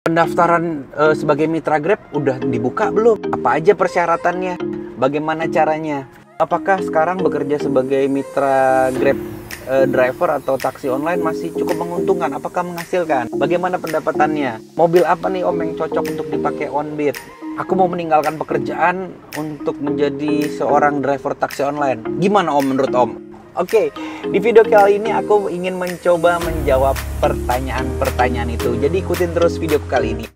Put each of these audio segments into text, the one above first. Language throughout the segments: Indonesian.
Pendaftaran sebagai mitra Grab udah dibuka belum? Apa aja persyaratannya? Bagaimana caranya? Apakah sekarang bekerja sebagai mitra Grab driver atau taksi online masih cukup menguntungkan? Apakah menghasilkan? Bagaimana pendapatannya? Mobil apa nih Om yang cocok untuk dipakai on-beat? Aku mau meninggalkan pekerjaan untuk menjadi seorang driver taksi online. Gimana Om menurut Om? Oke, di video kali ini aku ingin mencoba menjawab pertanyaan-pertanyaan itu. Jadi ikutin terus video kali ini.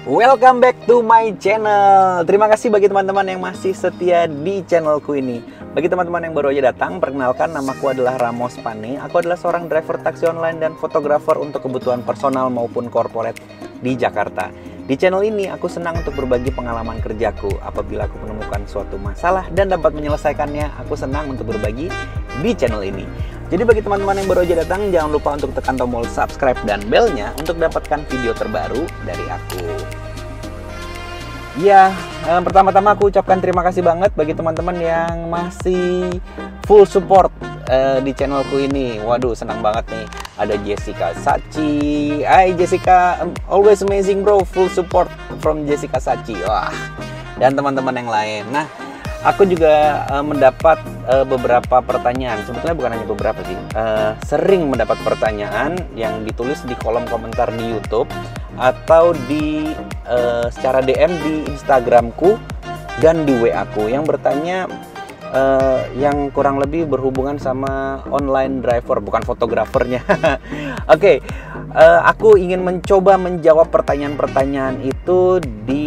Welcome back to my channel. Terima kasih bagi teman-teman yang masih setia di channelku ini. Bagi teman-teman yang baru aja datang, perkenalkan, namaku adalah Ramos Pane. Aku adalah seorang driver taksi online dan fotografer untuk kebutuhan personal maupun corporate di Jakarta. Di channel ini aku senang untuk berbagi pengalaman kerjaku. Apabila aku menemukan suatu masalah dan dapat menyelesaikannya, aku senang untuk berbagi di channel ini. Jadi bagi teman-teman yang baru aja datang, jangan lupa untuk tekan tombol subscribe dan belnya untuk dapatkan video terbaru dari aku. Ya, pertama-tama aku ucapkan terima kasih banget bagi teman-teman yang masih full support di channelku ini. Waduh, senang banget nih. Ada Jessica Sachi. Hai Jessica, always amazing bro, full support from Jessica Sachi. Wah, dan teman-teman yang lain. Nah, aku juga mendapat beberapa pertanyaan. Sebetulnya bukan hanya beberapa sih, sering mendapat pertanyaan yang ditulis di kolom komentar di YouTube atau di secara DM di Instagramku dan di WA ku yang bertanya yang kurang lebih berhubungan sama online driver, bukan fotografernya. Oke, aku ingin mencoba menjawab pertanyaan-pertanyaan itu di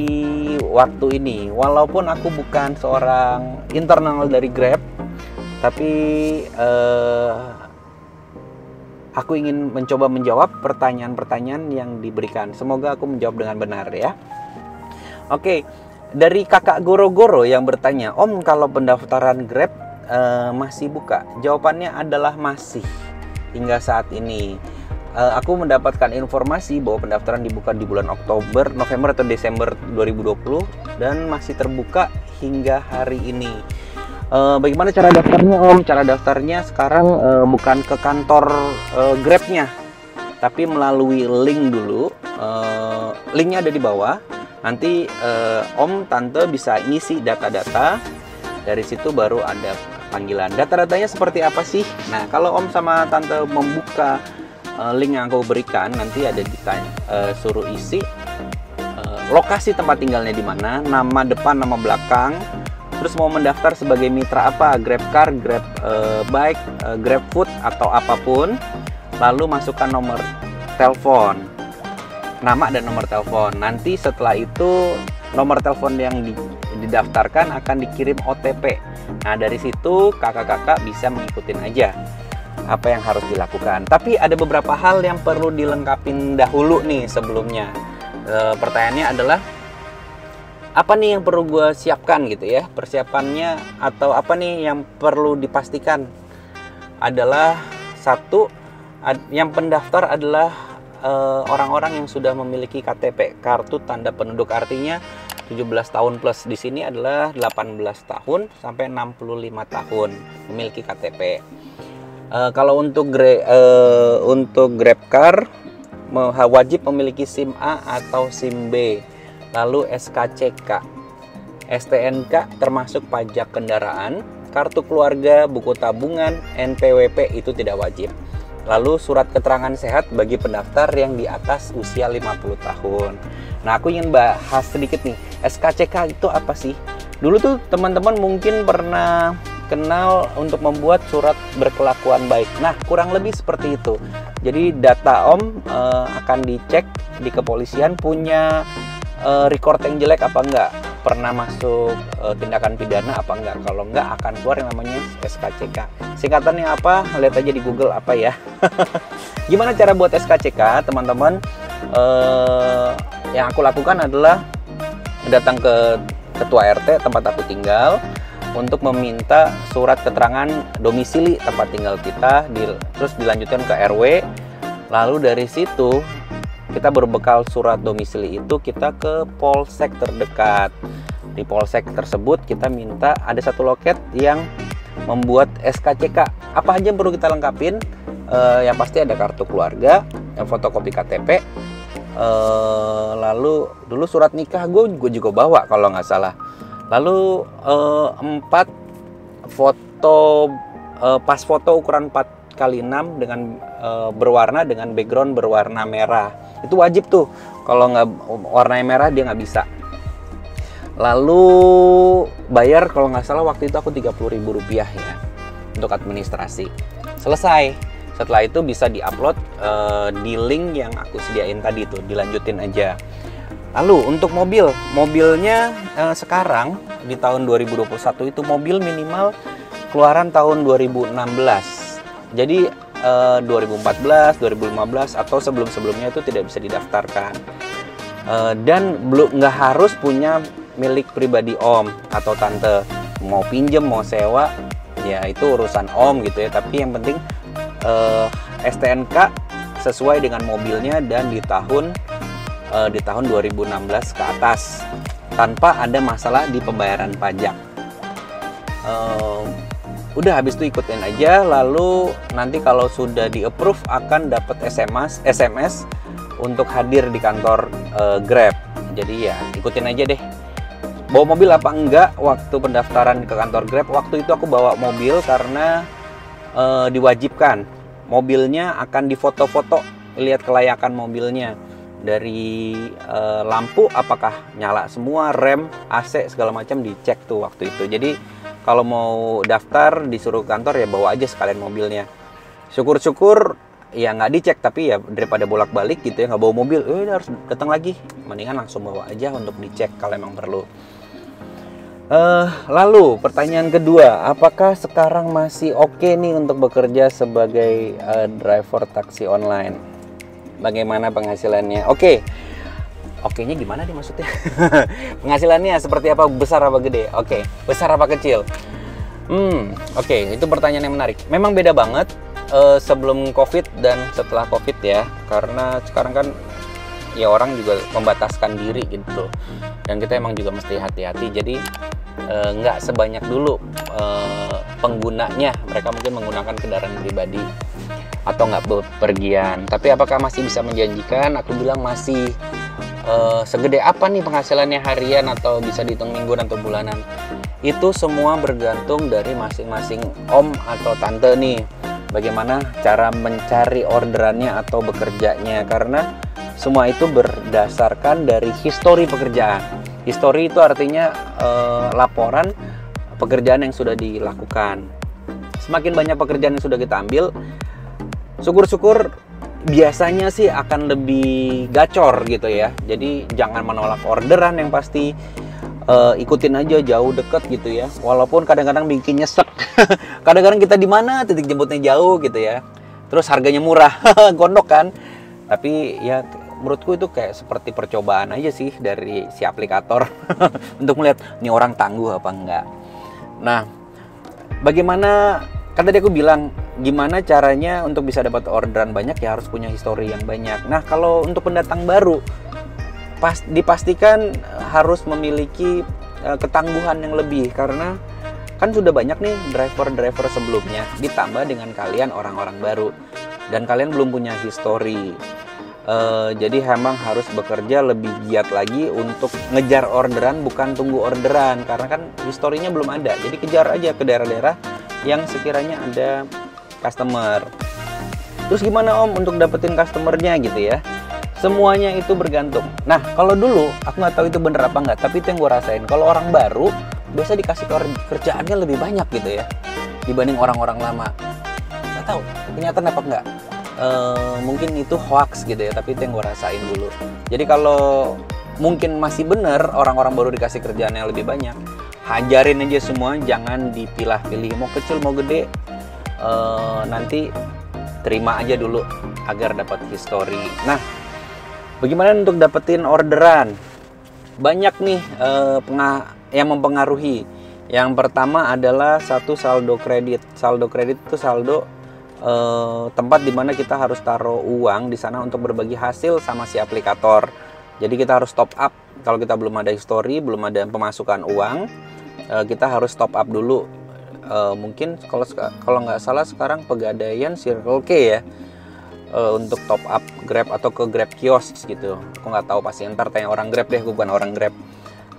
waktu ini. Walaupun aku bukan seorang internal dari Grab, tapi aku ingin mencoba menjawab pertanyaan-pertanyaan yang diberikan. Semoga aku menjawab dengan benar ya. Oke, dari kakak Goro-Goro yang bertanya, Om kalau pendaftaran Grab masih buka? Jawabannya adalah masih hingga saat ini. Aku mendapatkan informasi bahwa pendaftaran dibuka di bulan Oktober, November atau Desember 2020 dan masih terbuka hingga hari ini. Bagaimana cara daftarnya Om? Cara daftarnya sekarang bukan ke kantor Grabnya, tapi melalui link dulu. Linknya ada di bawah. Nanti Om Tante bisa ngisi data-data. Dari situ baru ada panggilan. Data-datanya seperti apa sih? Nah, kalau Om sama Tante membuka link yang aku berikan, nanti ada ditanya, suruh isi lokasi tempat tinggalnya di mana, nama depan, nama belakang. Terus mau mendaftar sebagai mitra apa, GrabCar, Grab Bike, GrabFood atau apapun. Lalu masukkan nomor telepon, nama dan nomor telepon. Nanti setelah itu nomor telepon yang didaftarkan akan dikirim OTP. Nah dari situ kakak-kakak bisa mengikutin aja apa yang harus dilakukan. Tapi ada beberapa hal yang perlu dilengkapin dahulu nih sebelumnya. Pertanyaannya adalah, apa nih yang perlu gue siapkan gitu ya, persiapannya, atau apa nih yang perlu dipastikan? Adalah satu, yang pendaftar adalah orang-orang yang sudah memiliki KTP, kartu tanda penduduk, artinya 17 tahun plus. Di sini adalah 18 tahun sampai 65 tahun memiliki KTP. Kalau untuk GrabCar wajib memiliki SIM A atau SIM B. Lalu SKCK, STNK termasuk pajak kendaraan, kartu keluarga, buku tabungan, NPWP itu tidak wajib. Lalu surat keterangan sehat bagi pendaftar yang di atas usia 50 tahun. Nah, aku ingin bahas sedikit nih, SKCK itu apa sih? Dulu tuh teman-teman mungkin pernah kenal untuk membuat surat berkelakuan baik. Nah, kurang lebih seperti itu. Jadi data Om akan dicek di kepolisian, punya record yang jelek apa enggak, pernah masuk tindakan pidana apa enggak. Kalau enggak akan keluar yang namanya SKCK. Singkatannya apa? Lihat aja di Google apa ya. Gimana cara buat SKCK teman-teman? Yang aku lakukan adalah datang ke ketua RT tempat aku tinggal, untuk meminta surat keterangan domisili tempat tinggal kita, terus dilanjutkan ke RW. Lalu dari situ kita berbekal surat domisili itu kita ke polsek terdekat. Di polsek tersebut kita minta ada satu loket yang membuat SKCK. Apa aja yang perlu kita lengkapin? Yang pasti ada kartu keluarga, fotokopi KTP, lalu dulu surat nikah gue juga bawa kalau nggak salah. Lalu 4 foto pas foto ukuran 4x6 dengan berwarna dengan background berwarna merah. Itu wajib tuh. Kalau nggak warnanya merah dia nggak bisa. Lalu bayar kalau nggak salah waktu itu aku Rp30.000 ya untuk administrasi. Selesai. Setelah itu bisa diupload di link yang aku sediain tadi tuh, dilanjutin aja. Lalu untuk mobilnya sekarang di tahun 2021 itu mobil minimal keluaran tahun 2016. Jadi 2014, 2015 atau sebelum-sebelumnya itu tidak bisa didaftarkan. Dan nggak harus punya milik pribadi om atau tante. Mau pinjem, mau sewa, ya itu urusan om gitu ya. Tapi yang penting STNK sesuai dengan mobilnya dan di tahun 2016 ke atas tanpa ada masalah di pembayaran pajak. Udah habis itu ikutin aja, lalu nanti kalau sudah di approve akan dapat SMS untuk hadir di kantor Grab. Jadi ya ikutin aja deh. Bawa mobil apa enggak waktu pendaftaran ke kantor Grab? Waktu itu aku bawa mobil karena diwajibkan. Mobilnya akan difoto-foto, lihat kelayakan mobilnya. Dari lampu apakah nyala semua, rem, AC segala macam dicek tuh waktu itu. Jadi kalau mau daftar disuruh kantor ya bawa aja sekalian mobilnya. Syukur-syukur ya nggak dicek, tapi ya daripada bolak-balik gitu ya, nggak bawa mobil, harus datang lagi, mendingan langsung bawa aja untuk dicek kalau emang perlu. Lalu pertanyaan kedua, apakah sekarang masih oke nih untuk bekerja sebagai driver taksi online? Bagaimana penghasilannya? Oke-nya gimana nih maksudnya? Penghasilannya seperti apa? Besar apa gede? Oke, besar apa kecil? Oke, itu pertanyaan yang menarik. Memang beda banget sebelum COVID dan setelah COVID ya. Karena sekarang kan ya orang juga membataskan diri gitu. Dan kita emang juga mesti hati-hati. Jadi nggak sebanyak dulu penggunanya. Mereka mungkin menggunakan kendaraan pribadi atau nggak bepergian. Tapi apakah masih bisa menjanjikan? Aku bilang masih. Segede apa nih penghasilannya harian atau bisa dihitung mingguan atau bulanan? Itu semua bergantung dari masing-masing om atau tante nih. Bagaimana cara mencari orderannya atau bekerjanya, karena semua itu berdasarkan dari histori pekerjaan. Histori itu artinya laporan pekerjaan yang sudah dilakukan. Semakin banyak pekerjaan yang sudah kita ambil, syukur-syukur biasanya sih akan lebih gacor gitu ya. Jadi jangan menolak orderan yang pasti, ikutin aja jauh deket gitu ya. Walaupun kadang-kadang bikin nyesek. Kadang-kadang kita di mana titik jemputnya jauh gitu ya. Terus harganya murah, gondok kan. Tapi ya menurutku itu kayak seperti percobaan aja sih dari si aplikator untuk melihat ini orang tangguh apa enggak. Nah, bagaimana? Kan tadi aku bilang gimana caranya untuk bisa dapat orderan banyak, ya harus punya histori yang banyak. Nah, kalau untuk pendatang baru dipastikan harus memiliki ketangguhan yang lebih, karena kan sudah banyak nih driver-driver sebelumnya ditambah dengan kalian orang-orang baru dan kalian belum punya histori. Jadi memang harus bekerja lebih giat lagi untuk ngejar orderan, bukan tunggu orderan, karena kan historinya belum ada. Jadi kejar aja ke daerah-daerah yang sekiranya ada customer. Terus gimana om untuk dapetin customernya gitu ya? Semuanya itu bergantung. Nah, kalau dulu aku nggak tahu itu bener apa nggak, tapi itu yang gue rasain. Kalau orang baru biasa dikasih kerjaannya lebih banyak gitu ya dibanding orang-orang lama. Nggak tahu kenyataan apa nggak. Mungkin itu hoax gitu ya, tapi itu yang gue rasain dulu. Jadi kalau mungkin masih bener orang-orang baru dikasih kerjaan yang lebih banyak, hajarin aja semua, jangan dipilah-pilih, mau kecil mau gede, nanti terima aja dulu agar dapat histori. Nah, bagaimana untuk dapetin orderan? Banyak nih yang mempengaruhi. Yang pertama adalah satu saldo kredit. Saldo kredit itu saldo tempat dimana kita harus taruh uang di sana untuk berbagi hasil sama si aplikator. Jadi kita harus top up. Kalau kita belum ada history, belum ada pemasukan uang, kita harus top up dulu. Mungkin kalau nggak salah sekarang Pegadaian Circle K ya, untuk top up Grab atau ke Grab Kios gitu. Aku nggak tahu pasti, ntar tanya orang Grab deh, gue bukan orang Grab.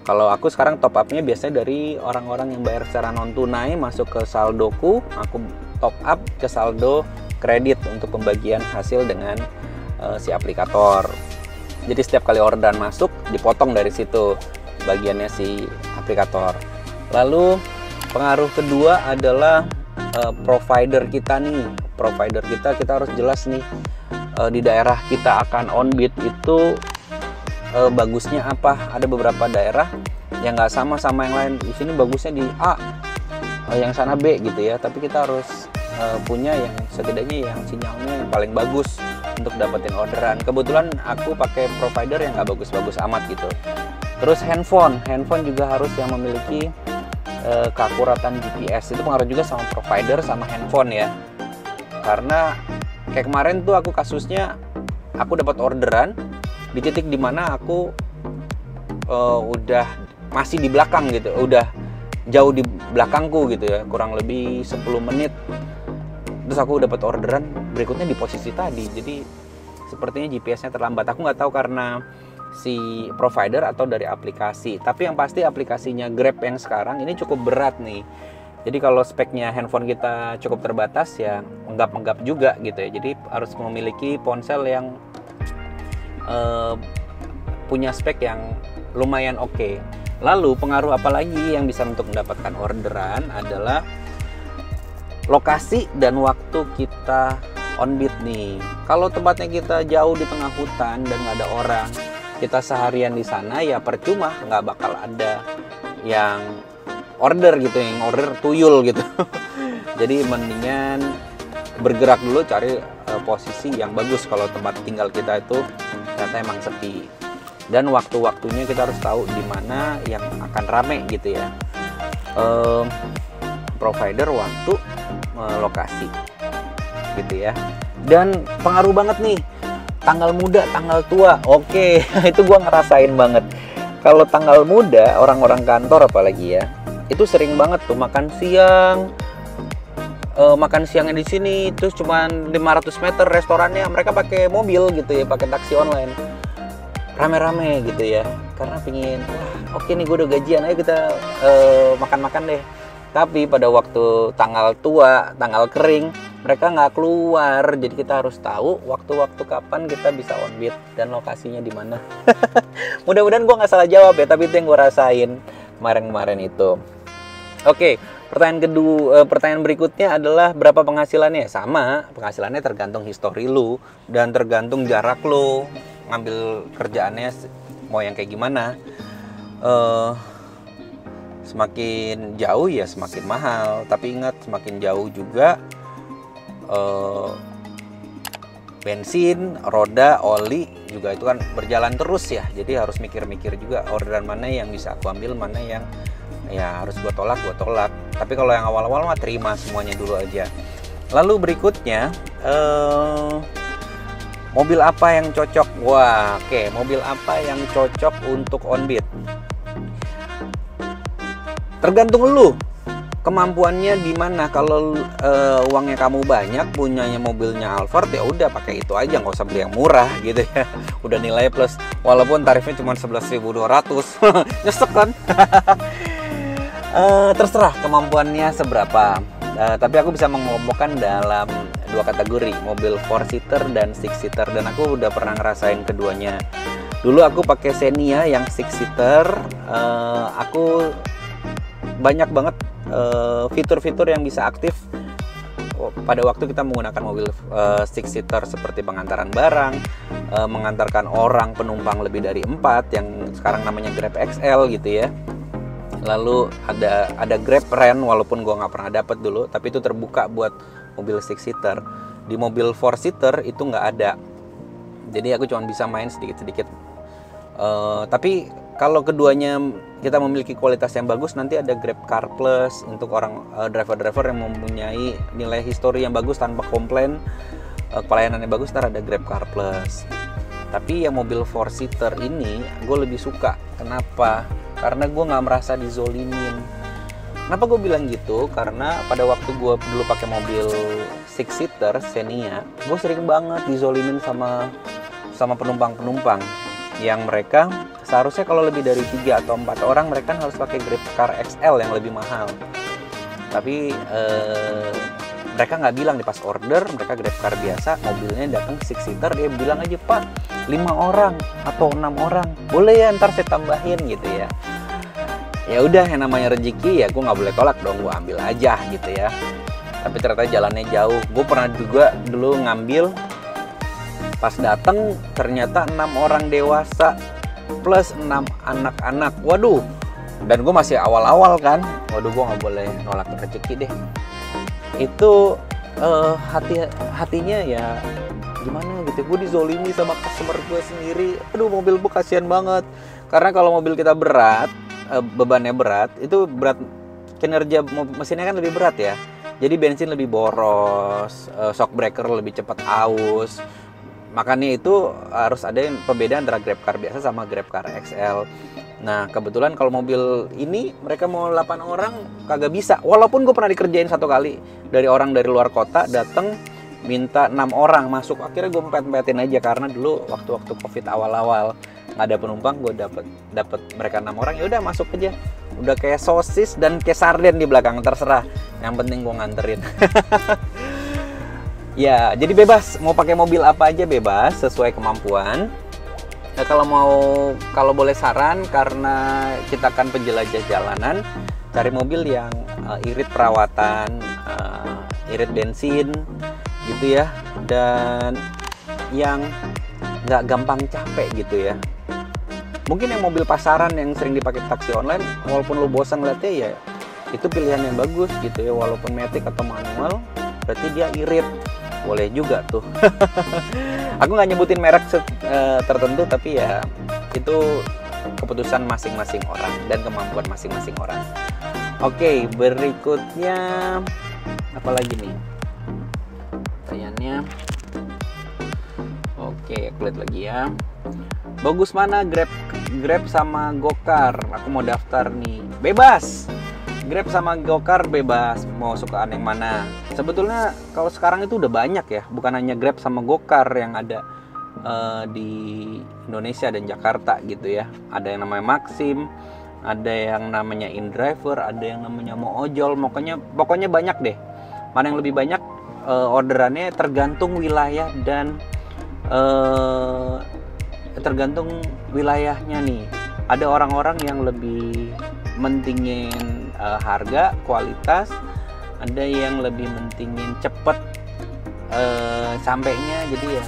Kalau aku sekarang top upnya biasanya dari orang-orang yang bayar secara non tunai, masuk ke saldoku, aku top up ke saldo kredit untuk pembagian hasil dengan si aplikator. Jadi setiap kali orderan masuk dipotong dari situ bagiannya si aplikator. Lalu pengaruh kedua adalah provider kita nih. Provider kita harus jelas nih, di daerah kita akan on-bid itu bagusnya apa. Ada beberapa daerah yang nggak sama yang lain. Di sini bagusnya di A, yang sana B gitu ya. Tapi kita harus punya yang setidaknya yang sinyalnya yang paling bagus untuk dapetin orderan. Kebetulan aku pakai provider yang nggak bagus-bagus amat gitu. Terus handphone juga harus yang memiliki keakuratan GPS. Itu pengaruh juga sama provider sama handphone ya. Karena kayak kemarin tuh aku kasusnya, aku dapat orderan di titik dimana aku udah masih di belakang gitu, udah jauh di belakangku gitu ya, kurang lebih 10 menit. Terus aku dapat orderan berikutnya di posisi tadi. Jadi sepertinya GPS-nya terlambat. Aku nggak tahu karena si provider atau dari aplikasi. Tapi yang pasti aplikasinya Grab yang sekarang ini cukup berat nih. Jadi kalau speknya handphone kita cukup terbatas ya, menggap-menggap juga gitu ya. Jadi harus memiliki ponsel yang punya spek yang lumayan oke. Lalu pengaruh apa lagi yang bisa untuk mendapatkan orderan adalah lokasi dan waktu kita on-bid nih. Kalau tempatnya kita jauh di tengah hutan dan nggak ada orang, kita seharian di sana ya percuma, nggak bakal ada yang order gitu, yang order tuyul gitu. Jadi mendingan bergerak dulu, cari posisi yang bagus kalau tempat tinggal kita itu ternyata emang sepi. Dan waktu-waktunya kita harus tahu di mana yang akan rame gitu ya. Provider, waktu, lokasi gitu ya. Dan pengaruh banget nih tanggal muda, tanggal tua. Oke, itu gua ngerasain banget. Kalau tanggal muda, orang-orang kantor apalagi ya, itu sering banget tuh makan siang. Makan siangnya di sini terus cuma 500 meter restorannya, mereka pakai mobil gitu ya, pakai taksi online, rame-rame gitu ya, karena pingin wah oke nih gue udah gajian, ayo kita makan-makan deh. Tapi pada waktu tanggal tua, tanggal kering, mereka nggak keluar. Jadi kita harus tahu waktu-waktu kapan kita bisa on-bid dan lokasinya di mana. Mudah-mudahan gue nggak salah jawab ya, tapi itu yang gue rasain kemarin-kemarin itu. Oke, pertanyaan berikutnya adalah berapa penghasilannya? Sama, penghasilannya tergantung histori lu dan tergantung jarak lu ngambil kerjaannya mau yang kayak gimana. Semakin jauh ya semakin mahal, tapi ingat semakin jauh juga bensin, roda, oli juga itu kan berjalan terus ya. Jadi harus mikir-mikir juga orderan mana yang bisa aku ambil, mana yang ya harus gue tolak. Tapi kalau yang awal-awal mah terima semuanya dulu aja. Lalu berikutnya mobil apa yang cocok? Wah, oke, mobil apa yang cocok untuk on-bid? Tergantung lu kemampuannya di mana. Kalau uangnya kamu banyak, punyanya mobilnya Alphard, ya udah pakai itu aja, nggak usah beli yang murah gitu ya. Udah nilai plus, walaupun tarifnya cuma 11.200. Nyesek kan? Terserah kemampuannya seberapa. Tapi aku bisa mengelompokkan dalam dua kategori, mobil 4-seater dan 6-seater, dan aku udah pernah ngerasain keduanya. Dulu aku pakai Xenia yang 6-seater. Aku banyak banget fitur-fitur yang bisa aktif pada waktu kita menggunakan mobil 6-seater, seperti pengantaran barang, mengantarkan orang penumpang lebih dari 4 yang sekarang namanya Grab XL gitu ya. Lalu ada Grab Rent, walaupun gue nggak pernah dapet dulu, tapi itu terbuka buat mobil 6-seater. Di mobil 4-seater itu nggak ada, jadi aku cuma bisa main sedikit-sedikit. Tapi kalau keduanya kita memiliki kualitas yang bagus, nanti ada Grab Car Plus untuk orang driver-driver yang mempunyai nilai histori yang bagus tanpa komplain, pelayanannya bagus, ntar ada Grab Car Plus. Tapi yang mobil 4-seater ini gue lebih suka. Kenapa? Karena gue nggak merasa dizolimin. Kenapa gue bilang gitu? Karena pada waktu gue dulu pakai mobil 6-seater Xenia, gue sering banget dizolimin sama penumpang-penumpang yang mereka seharusnya kalau lebih dari 3 atau 4 orang mereka harus pakai Grab Car XL yang lebih mahal. Tapi mereka nggak bilang di pas order, mereka Grab Car biasa, mobilnya datang 6-seater, dia bilang aja, Pak 5 orang atau 6 orang, boleh ya ntar saya tambahin gitu ya. Ya udah, yang namanya rezeki ya gue nggak boleh tolak dong, gue ambil aja gitu ya. Tapi ternyata jalannya jauh. Gue pernah juga dulu ngambil, pas datang ternyata 6 orang dewasa plus 6 anak-anak. Waduh, dan gue masih awal-awal kan, waduh gue nggak boleh nolak rezeki deh. Itu hatinya ya gimana gitu, gue dizolimi sama customer gue sendiri. Aduh, mobil gue kasihan banget. Karena kalau mobil kita berat, bebannya berat, itu berat, kinerja mesinnya kan lebih berat ya. Jadi bensin lebih boros, shock breaker lebih cepat aus. Makanya itu harus ada yang perbedaan antara Grab Car biasa sama Grab Car XL. Nah, kebetulan kalau mobil ini mereka mau 8 orang kagak bisa. Walaupun gue pernah dikerjain 1 kali dari orang dari luar kota datang minta 6 orang masuk. Akhirnya gue empet-empetin aja karena dulu waktu-waktu Covid awal-awal nggak ada penumpang, gue dapet mereka 6 orang, ya udah masuk aja. Udah kayak sosis dan kayak sarden di belakang, terserah. Yang penting gue nganterin. Ya, jadi bebas mau pakai mobil apa aja, bebas sesuai kemampuan. Nah, kalau boleh saran, karena kita akan penjelajah jalanan, cari mobil yang irit perawatan, irit bensin gitu ya, dan yang nggak gampang capek gitu ya. Mungkin yang mobil pasaran yang sering dipakai taksi online, walaupun lo bosan ngeliatnya ya itu pilihan yang bagus gitu ya, walaupun matic atau manual, berarti dia irit. Boleh juga tuh. Aku nggak nyebutin merek tertentu, tapi ya itu keputusan masing-masing orang dan kemampuan masing-masing orang. Oke, berikutnya apa lagi nih pertanyaannya? Oke, aku lihat lagi ya. Bagus mana Grab sama Gokar? Aku mau daftar nih. Bebas. Grab sama Gokar bebas, mau sukaan yang mana. Sebetulnya kalau sekarang itu udah banyak ya, bukan hanya Grab sama Gokar yang ada di Indonesia dan Jakarta gitu ya. Ada yang namanya Maxim, ada yang namanya InDriver, ada yang namanya Moojol, pokoknya banyak deh. Mana yang lebih banyak orderannya tergantung wilayah dan tergantung wilayahnya nih. Ada orang-orang yang lebih mentingin harga, kualitas, ada yang lebih mentingin cepet sampainya. Jadi ya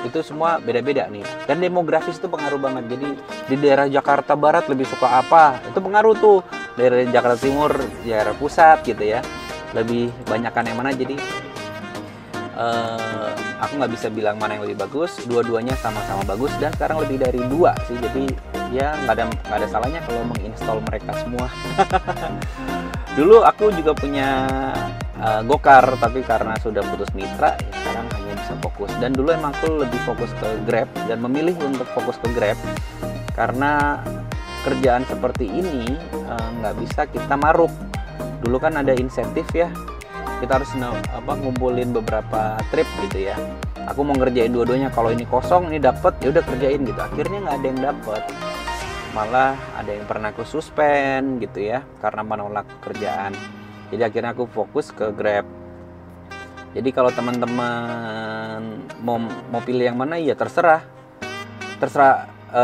itu semua beda-beda nih. Dan demografis itu pengaruh banget. Jadi di daerah Jakarta Barat lebih suka apa, itu pengaruh tuh. Daerah Jakarta Timur, daerah pusat gitu ya, lebih banyakan yang mana. Jadi aku nggak bisa bilang mana yang lebih bagus, dua-duanya sama-sama bagus, dan sekarang lebih dari 2 sih. Jadi ya nggak ada salahnya kalau menginstall mereka semua. Dulu aku juga punya Gokar, tapi karena sudah putus mitra ya sekarang hanya bisa fokus. Dan dulu emang aku lebih fokus ke Grab dan memilih untuk fokus ke Grab karena kerjaan seperti ini nggak bisa kita maruk. Dulu kan ada insentif ya, kita harus ngumpulin beberapa trip gitu ya. Aku mau ngerjain dua-duanya, kalau ini kosong ini dapat ya udah kerjain gitu. Akhirnya nggak ada yang dapat, malah ada yang pernah aku suspend gitu ya karena menolak kerjaan. Jadi akhirnya aku fokus ke Grab. Jadi kalau teman-teman mau pilih yang mana ya terserah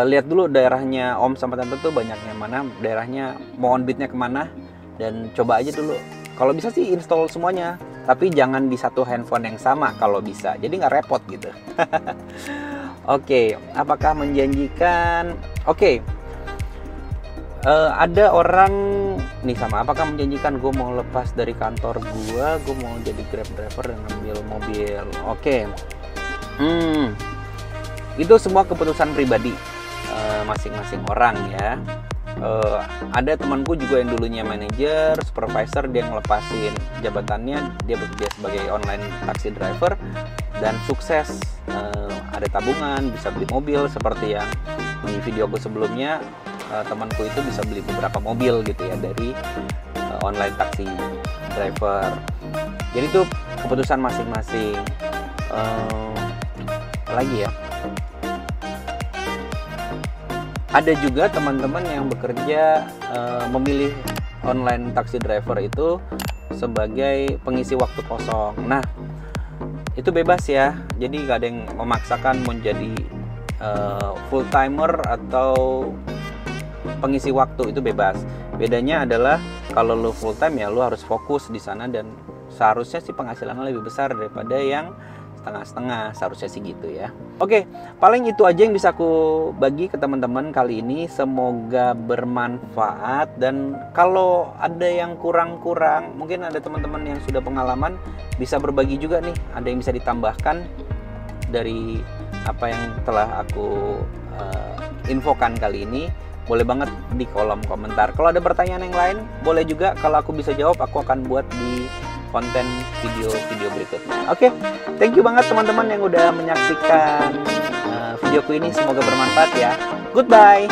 lihat dulu daerahnya Om sama Tante tuh banyak yang mana, daerahnya mau on beatnya kemana, dan coba aja dulu. Kalau bisa sih install semuanya, tapi jangan di satu handphone yang sama kalau bisa, jadi nggak repot gitu. Oke, apakah menjanjikan? Oke. Ada orang nih sama, apakah menjanjikan gue mau lepas dari kantor gue mau jadi Grab driver dan ngambil mobil. Oke. Itu semua keputusan pribadi. masing-masing orang ya. Ada temanku juga yang dulunya manajer, supervisor, dia ngelepasin jabatannya, dia bekerja sebagai online taxi driver dan sukses. Ada tabungan, bisa beli mobil seperti yang di videoku sebelumnya. Temanku itu bisa beli beberapa mobil gitu ya dari online taxi driver. Jadi itu keputusan masing-masing. Apalagi ya, ada juga teman-teman yang bekerja memilih online taxi driver itu sebagai pengisi waktu kosong. Nah, itu bebas ya. Jadi gak ada yang memaksakan menjadi full timer atau pengisi waktu, itu bebas. Bedanya adalah kalau lu full time ya lu harus fokus di sana, dan seharusnya sih penghasilannya lebih besar daripada yang setengah-setengah, seharusnya sih gitu ya. Oke, paling itu aja yang bisa aku bagi ke teman-teman kali ini. Semoga bermanfaat, dan kalau ada yang kurang-kurang, mungkin ada teman-teman yang sudah pengalaman bisa berbagi juga nih, ada yang bisa ditambahkan dari apa yang telah aku infokan kali ini. Boleh banget di kolom komentar. Kalau ada pertanyaan yang lain, boleh juga. Kalau aku bisa jawab, aku akan buat di konten video-video berikutnya. Oke, thank you banget teman-teman yang udah menyaksikan videoku ini. Semoga bermanfaat ya. Goodbye.